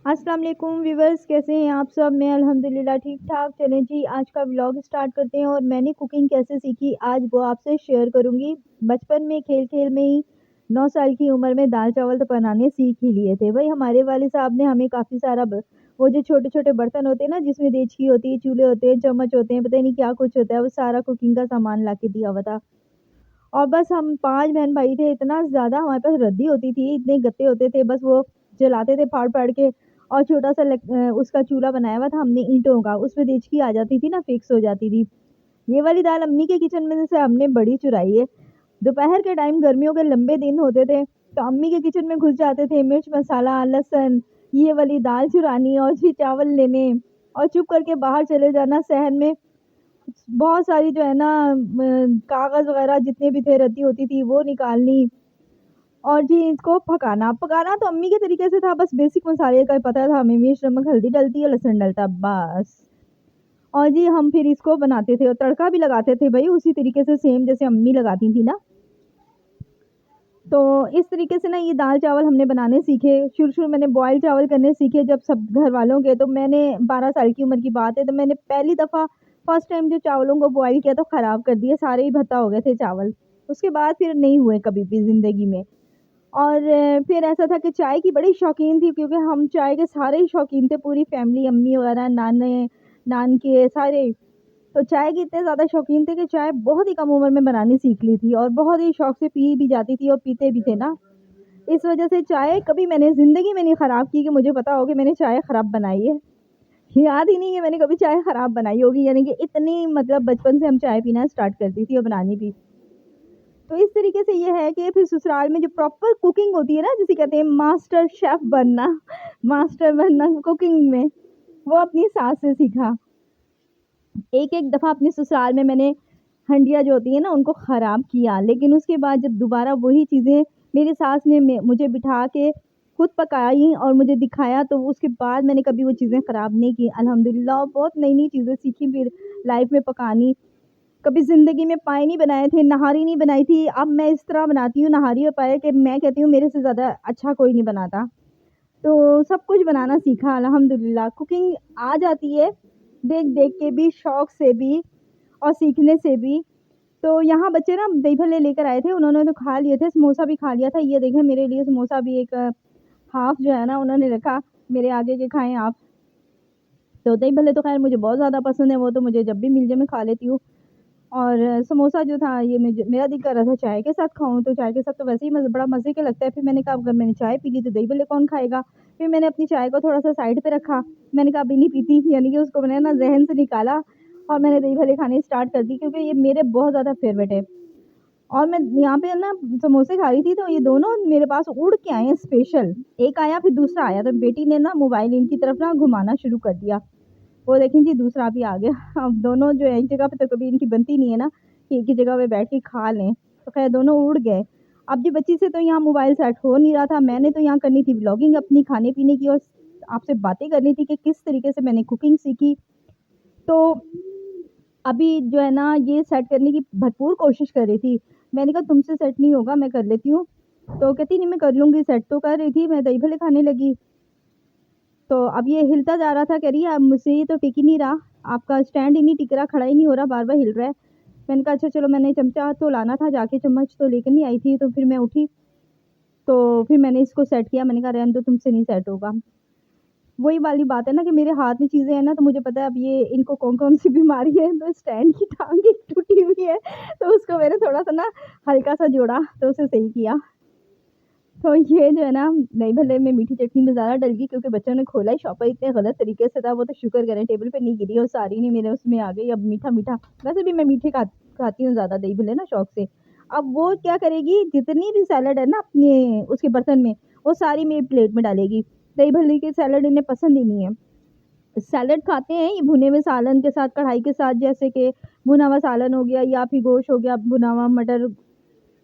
السلام علیکم ویورز، کیسے ہیں آپ سب؟ میں الحمدللہ ٹھیک ٹھاک۔ چلیں جی، آج کا ولاگ اسٹارٹ کرتے ہیں اور میں نے کوکنگ کیسے سیکھی آج وہ آپ سے شیئر کروں گی۔ بچپن میں کھیل کھیل میں ہی 9 سال کی عمر میں دال چاول تو بنانے سیکھ ہی لیے تھے۔ وہی ہمارے والد صاحب نے ہمیں کافی سارا وہ جو چھوٹے چھوٹے برتن ہوتے ہیں نا، جس میں دیچکی ہوتی ہے، چولہے ہوتے ہیں، چمچ ہوتے ہیں، پتہ نہیں کیا کچھ ہوتا ہے، وہ سارا کوکنگ کا سامان لا کے دیا ہوا تھا۔ اور بس ہم 5 بہن بھائی تھے، اتنا زیادہ ہمارے پاس ردی ہوتی تھی، اتنے گتے ہوتے تھے، بس وہ جلاتے تھے پھاڑ پھاڑ کے۔ اور چھوٹا سا اس کا چولہا بنایا ہوا تھا ہم نے اینٹوں کا، اس میں دیچکی آ جاتی تھی نا، فکس ہو جاتی تھی۔ یہ والی دال امی کے کچن میں سے ہم نے بڑی چرائی ہے۔ دوپہر کے ٹائم گرمیوں کے لمبے دن ہوتے تھے تو امی کے کچن میں گھس جاتے تھے، مرچ مسالہ لہسن یہ والی دال چرانی اور پھر چاول لینے اور چپ کر کے باہر چلے جانا صحن میں۔ بہت ساری جو ہے نا کاغذ وغیرہ جتنے بھی تھے، رتی ہوتی تھی وہ نکالنی، اور جی اس کو پکانا تو امی کے طریقے سے تھا، بس بیسک مسالے کا پتہ تھا ہمیں، مرچ نمک ہلدی ڈلتی ہے، لہسن ڈلتا بس۔ اور جی ہم پھر اس کو بناتے تھے اور تڑکا بھی لگاتے تھے بھائی اسی طریقے سے، سیم جیسے امی لگاتی تھی نا۔ تو اس طریقے سے نا یہ دال چاول ہم نے بنانے سیکھے۔ شروع میں نے بوائل چاول کرنے سیکھے جب سب گھر والوں کے، تو میں نے 12 سال کی عمر کی بات ہے، تو میں نے پہلی دفعہ فرسٹ ٹائم جو چاولوں کو بوائل کیا تو خراب کر دیے، سارے ہی بھتا ہو گئے تھے چاول۔ اس کے بعد پھر نہیں ہوئے کبھی بھی زندگی میں۔ اور پھر ایسا تھا کہ چائے کی بڑی شوقین تھی، کیونکہ ہم چائے کے سارے ہی شوقین تھے، پوری فیملی، امی وغیرہ، نانے نان کے سارے، تو چائے کے اتنے زیادہ شوقین تھے کہ چائے بہت ہی کم عمر میں بنانی سیکھ لی تھی، اور بہت ہی شوق سے پی بھی جاتی تھی اور پیتے بھی تھے نا۔ اس وجہ سے چائے کبھی میں نے زندگی میں نہیں خراب کی کہ مجھے پتا ہو کہ میں نے چائے خراب بنائی ہے۔ یاد ہی نہیں ہے میں نے کبھی چائے خراب بنائی ہوگی، یعنی کہ اتنی مطلب بچپن سے ہم چائے پینا اسٹارٹ کرتی تھی اور بنانی بھی۔ تو اس طریقے سے یہ ہے کہ پھر سسرال میں جو پراپر کوکنگ ہوتی ہے نا، جسے کہتے ہیں ماسٹر شیف بننا، ماسٹر بننا کوکنگ میں، وہ اپنی ساس سے سیکھا۔ ایک دفعہ اپنے سسرال میں نے ہنڈیاں جو ہوتی ہیں نا ان کو خراب کیا، لیکن اس کے بعد جب دوبارہ وہی چیزیں میری ساس نے مجھے بٹھا کے خود پکائی اور مجھے دکھایا، تو اس کے بعد میں نے کبھی وہ چیزیں خراب نہیں کی الحمدللہ، اور بہت نئی نئی چیزیں سیکھی پھر لائف میں پکانی۔ کبھی زندگی میں پائے نہیں بنائے تھے، نہاری نہیں بنائی تھی، اب میں اس طرح بناتی ہوں نہاری اور پائے کہ میں کہتی ہوں میرے سے زیادہ اچھا کوئی نہیں بناتا۔ تو سب کچھ بنانا سیکھا الحمدللہ، کوکنگ آ جاتی ہے دیکھ دیکھ کے بھی، شوق سے بھی اور سیکھنے سے بھی۔ تو یہاں بچے نا دہی بھلے لے کر آئے تھے، انہوں نے تو کھا لیے تھے، سموسا بھی کھا لیا تھا، یہ دیکھیں میرے لیے سموسا بھی ایک ہاف جو ہے نا انہوں نے رکھا میرے آگے کہ کھائیں آپ۔ تو دہی بھلے تو خیر مجھے بہت زیادہ پسند ہے، وہ تو مجھے جب بھی مل جائے میں کھا لیتی ہوں۔ اور سموسا جو تھا یہ میرا دل کر رہا تھا چائے کے ساتھ کھاؤں، تو چائے کے ساتھ تو ویسے ہی بڑا مزے کے لگتا ہے۔ پھر میں نے کہا اگر میں نے چائے پی لی تو دہی بھلے کون کھائے گا؟ پھر میں نے اپنی چائے کو تھوڑا سا سائڈ پہ رکھا، میں نے کہا ابھی نہیں پیتی، یعنی کہ اس کو میں نے نا ذہن سے نکالا اور میں نے دہی بھلے کھانے اسٹارٹ کر دی، کیونکہ یہ میرے بہت زیادہ فیوریٹ ہے۔ اور میں یہاں پہ نا سموسے کھا رہی تھی تو یہ دونوں میرے پاس اڑ کے آئے ہیں اسپیشل، ایک آیا پھر دوسرا آیا، تو بیٹی نے نا موبائل ان کی طرف نا گھمانا شروع کر دیا، وہ دیکھیں جی دوسرا بھی آ گیا۔ اب دونوں جو ایک جگہ پہ تو کبھی ان کی بنتی نہیں ہے نا کہ ایک ہی جگہ پہ بیٹھ کے کھا لیں، تو خیر دونوں اڑ گئے۔ اب جی بچی سے تو یہاں موبائل سیٹ ہو نہیں رہا تھا، میں نے تو یہاں کرنی تھی ولاگنگ اپنی کھانے پینے کی، اور آپ سے باتیں کرنی تھی کہ کس طریقے سے میں نے کوکنگ سیکھی۔ تو ابھی جو ہے نا یہ سیٹ کرنے کی بھرپور کوشش کر رہی تھی، میں نے کہا تم سے سیٹ نہیں ہوگا، میں کر لیتی ہوں۔ تو کہتی نہیں میں کر لوں گی سیٹ، تو کر رہی تھی، میں دہی بھلے کھانے لگی، تو اب یہ ہلتا جا رہا تھا، کہہ رہی ہے اب مجھ سے یہ تو ٹک ہی نہیں رہا، آپ کا اسٹینڈ ہی نہیں ٹک رہا، کھڑا ہی نہیں ہو رہا، بار بار ہل رہا ہے۔ میں نے کہا اچھا چلو، میں نے چمچہ تو لانا تھا، جا کے چمچ تو لے کر نہیں آئی تھی، تو پھر میں اٹھی تو پھر میں نے اس کو سیٹ کیا، میں نے کہا رہنے دو تم سے نہیں سیٹ ہوگا۔ وہی والی بات ہے نا کہ میرے ہاتھ میں چیزیں ہیں نا، تو مجھے پتا ہے اب یہ ان کو کون کون سی بیماری ہے، تو اسٹینڈ کی ٹانگ ایک ٹوٹی ہوئی ہے، تو اس کو میں نے تھوڑا سا نا ہلکا سا جوڑا تو اسے صحیح کیا۔ تو یہ جو ہے نا دہی بھلے میں میٹھی چٹنی میں زیادہ ڈل گئی، کیونکہ بچوں نے کھولا ہی شاپر اتنے غلط طریقے سے تھا، وہ تو شکر کریں ٹیبل پہ نہیں گری اور ساری نہیں میرے اس میں آ گئی۔ اب میٹھا میٹھا، ویسے بھی میں میٹھے کھاتی ہوں زیادہ دہی بھلے نا شوق سے۔ اب وہ کیا کرے گی، جتنی بھی سیلڈ ہے نا اپنے اس کے برتن میں، وہ ساری میری پلیٹ میں ڈالے گی، دہی بھلے کے سیلڈ انہیں پسند ہی نہیں ہے۔ سیلڈ کھاتے ہیں یہ بھنے ہوئے سالن کے ساتھ، کڑھائی کے ساتھ، جیسے کہ بھنا ہوا سالن ہو گیا یا پھر گوشت ہو گیا، بھنا ہوا مٹر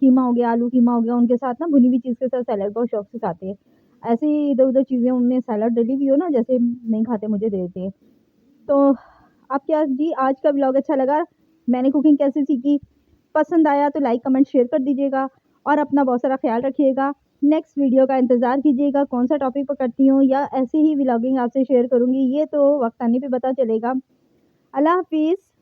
قیمہ ہو گیا، آلو قیمہ ہو گیا، ان کے ساتھ نا بھنی ہوئی چیز کے ساتھ سیلڈ بہت شوق سے کھاتے ہیں۔ ایسے ہی ادھر ادھر چیزیں ان میں سیلڈ ڈلی ہوئی ہو نا، جیسے نہیں کھاتے مجھے دے دیتے ہیں۔ تو آپ کیا جی آج کا ولاگ اچھا لگا، میں نے کوکنگ کیسے سیکھی، پسند آیا تو لائک کمنٹ شیئر کر دیجیے گا، اور اپنا بہت سارا خیال رکھیے گا۔ نیکسٹ ویڈیو کا انتظار کیجیے گا، کون سا ٹاپک پکڑتی ہوں یا ایسے ہی ولاگنگ آپ سے شیئر کروں گی، یہ تو وقت آنے پہ پتہ چلے گا۔ اللہ حافظ۔